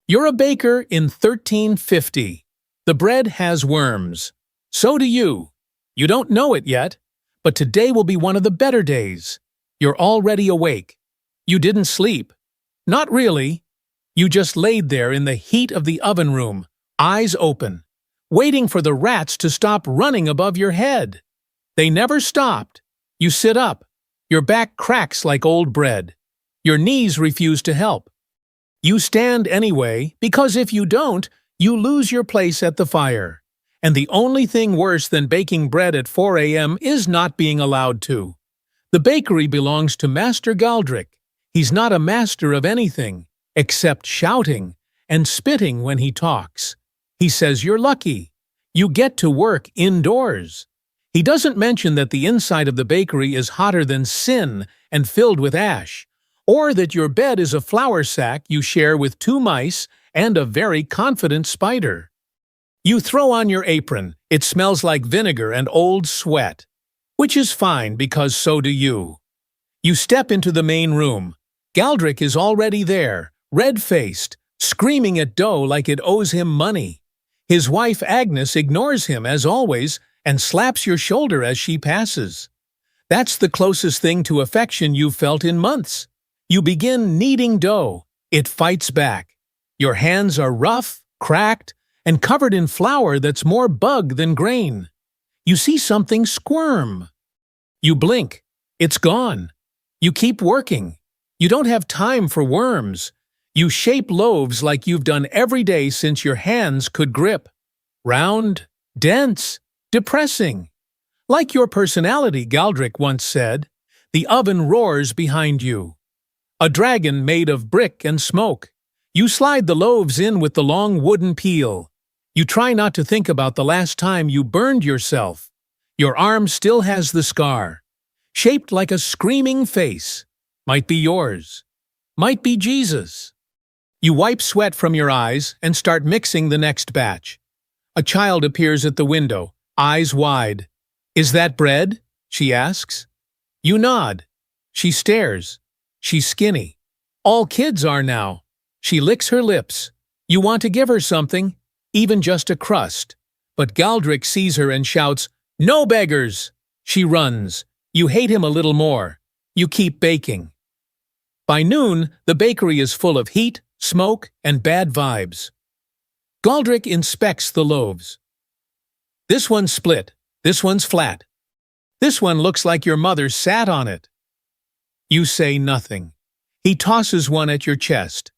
You're a baker in 1350. The bread has worms. So do you. You don't know it yet, but today will be one of the better days. You're already awake. You didn't sleep. Not really. You just laid there in the heat of the oven room, eyes open, waiting for the rats to stop running above your head. They never stopped. You sit up. Your back cracks like old bread. Your knees refuse to help. You stand anyway, because if you don't, you lose your place at the fire. And the only thing worse than baking bread at 4 a.m. is not being allowed to. The bakery belongs to Master Galdrick. He's not a master of anything, except shouting and spitting when he talks. He says you're lucky. You get to work indoors. He doesn't mention that the inside of the bakery is hotter than sin and filled with ash, or that your bed is a flour sack you share with 2 mice and a very confident spider. You throw on your apron. It smells like vinegar and old sweat, which is fine because so do you. You step into the main room. Galdrick is already there, red-faced, screaming at dough like it owes him money. His wife Agnes ignores him as always and slaps your shoulder as she passes. That's the closest thing to affection you've felt in months. You begin kneading dough. It fights back. Your hands are rough, cracked, and covered in flour that's more bug than grain. You see something squirm. You blink. It's gone. You keep working. You don't have time for worms. You shape loaves like you've done every day since your hands could grip. Round, dense, depressing. Like your personality, Galdrick once said, the oven roars behind you. A dragon made of brick and smoke. You slide the loaves in with the long wooden peel. You try not to think about the last time you burned yourself. Your arm still has the scar, shaped like a screaming face. Might be yours. Might be Jesus. You wipe sweat from your eyes and start mixing the next batch. A child appears at the window, eyes wide. "Is that bread?" she asks. You nod. She stares. She's skinny. All kids are now. She licks her lips. You want to give her something, even just a crust. But Galdrick sees her and shouts, "No beggars!" She runs. You hate him a little more. You keep baking. By noon, the bakery is full of heat, smoke, and bad vibes. Galdrick inspects the loaves. This one's split. This one's flat. This one looks like your mother sat on it. You say nothing. He tosses one at your chest.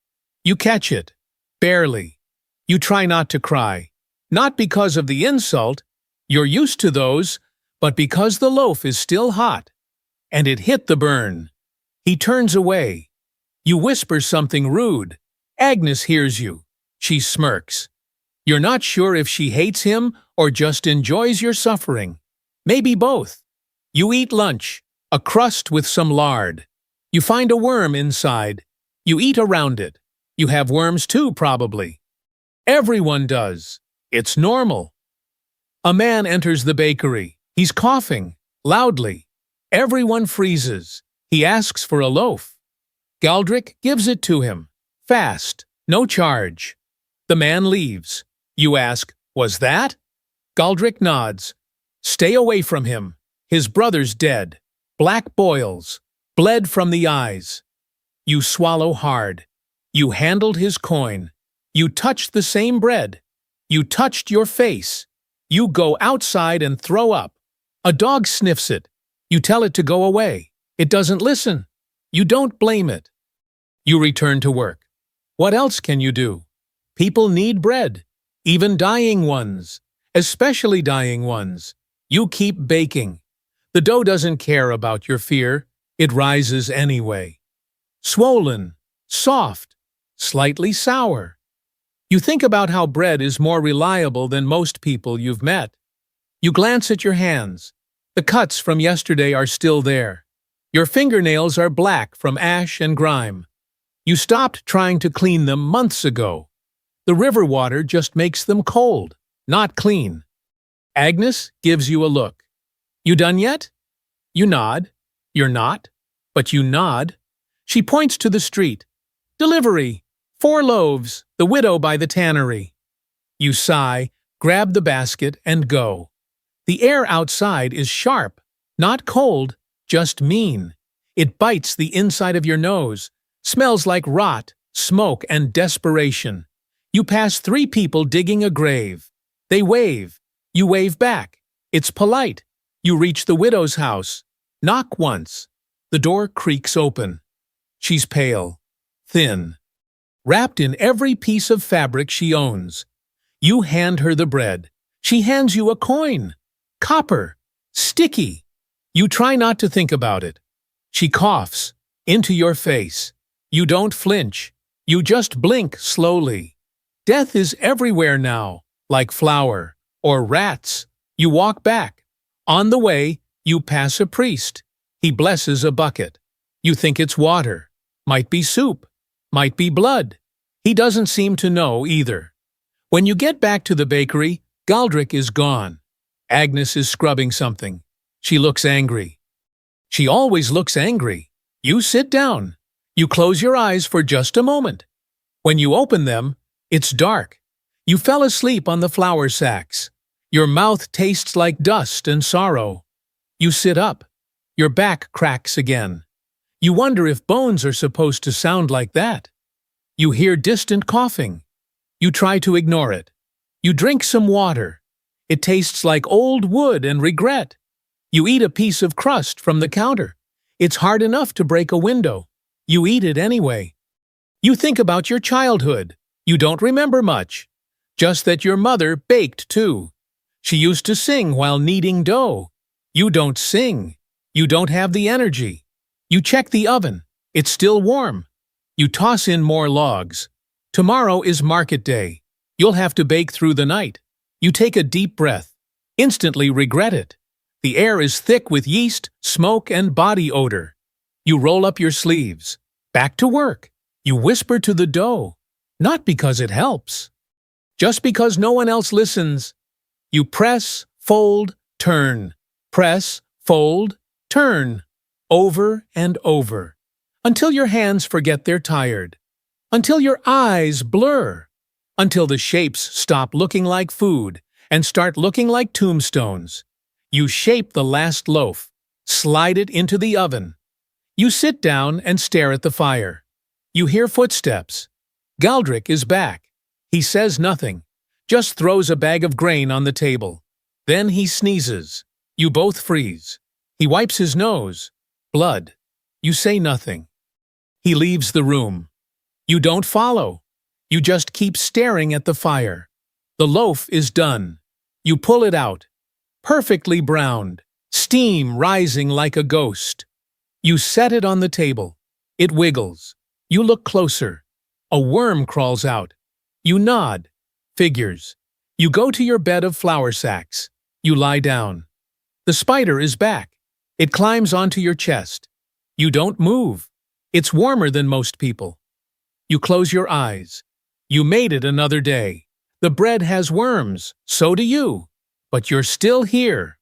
You catch it. Barely. You try not to cry. Not because of the insult, you're used to those, but because the loaf is still hot. And it hit the burn. He turns away. You whisper something rude. Agnes hears you. She smirks. You're not sure if she hates him or just enjoys your suffering. Maybe both. You eat lunch, a crust with some lard. You find a worm inside. You eat around it. You have worms too, probably. Everyone does. It's normal. A man enters the bakery. He's coughing, loudly. Everyone freezes. He asks for a loaf. Galdrick gives it to him. Fast, no charge. The man leaves. You ask, "Was that?" Galdrick nods. Stay away from him. His brother's dead. Black boils. Bled from the eyes. You swallow hard. You handled his coin. You touched the same bread. You touched your face. You go outside and throw up. A dog sniffs it. You tell it to go away. It doesn't listen. You don't blame it. You return to work. What else can you do? People need bread. Even dying ones. Especially dying ones. You keep baking. The dough doesn't care about your fear. It rises anyway. Swollen, soft, slightly sour. You think about how bread is more reliable than most people you've met. You glance at your hands. The cuts from yesterday are still there. Your fingernails are black from ash and grime. You stopped trying to clean them months ago. The river water just makes them cold, not clean. Agnes gives you a look. You done yet? You nod. You're not, but you nod. She points to the street. Delivery. 4 loaves, the widow by the tannery. You sigh, grab the basket, and go. The air outside is sharp, not cold, just mean. It bites the inside of your nose, smells like rot, smoke, and desperation. You pass 3 people digging a grave. They wave. You wave back. It's polite. You reach the widow's house. Knock once. The door creaks open. She's pale, thin, wrapped in every piece of fabric she owns. You hand her the bread. She hands you a coin. Copper. Sticky. You try not to think about it. She coughs into your face. You don't flinch. You just blink slowly. Death is everywhere now, like flour or rats. You walk back. On the way, you pass a priest. He blesses a bucket. You think it's water. Might be soup. Might be blood. He doesn't seem to know either. When you get back to the bakery, Galdric is gone. Agnes is scrubbing something. She looks angry. She always looks angry. You sit down. You close your eyes for just a moment. When you open them, it's dark. You fell asleep on the flour sacks. Your mouth tastes like dust and sorrow. You sit up. Your back cracks again. You wonder if bones are supposed to sound like that. You hear distant coughing. You try to ignore it. You drink some water. It tastes like old wood and regret. You eat a piece of crust from the counter. It's hard enough to break a window. You eat it anyway. You think about your childhood. You don't remember much. Just that your mother baked too. She used to sing while kneading dough. You don't sing. You don't have the energy. You check the oven. It's still warm. You toss in more logs. Tomorrow is market day. You'll have to bake through the night. You take a deep breath. Instantly regret it. The air is thick with yeast, smoke, and body odor. You roll up your sleeves. Back to work. You whisper to the dough. Not because it helps. Just because no one else listens. You press, fold, turn. Press, fold, turn. Over and over. Until your hands forget they're tired. Until your eyes blur. Until the shapes stop looking like food and start looking like tombstones. You shape the last loaf. Slide it into the oven. You sit down and stare at the fire. You hear footsteps. Galdric is back. He says nothing, just throws a bag of grain on the table. Then he sneezes. You both freeze. He wipes his nose. Blood. You say nothing. He leaves the room. You don't follow. You just keep staring at the fire. The loaf is done. You pull it out. Perfectly browned. Steam rising like a ghost. You set it on the table. It wiggles. You look closer. A worm crawls out. You nod. Figures. You go to your bed of flour sacks. You lie down. The spider is back. It climbs onto your chest. You don't move. It's warmer than most people. You close your eyes. You made it another day. The bread has worms. So do you. But you're still here.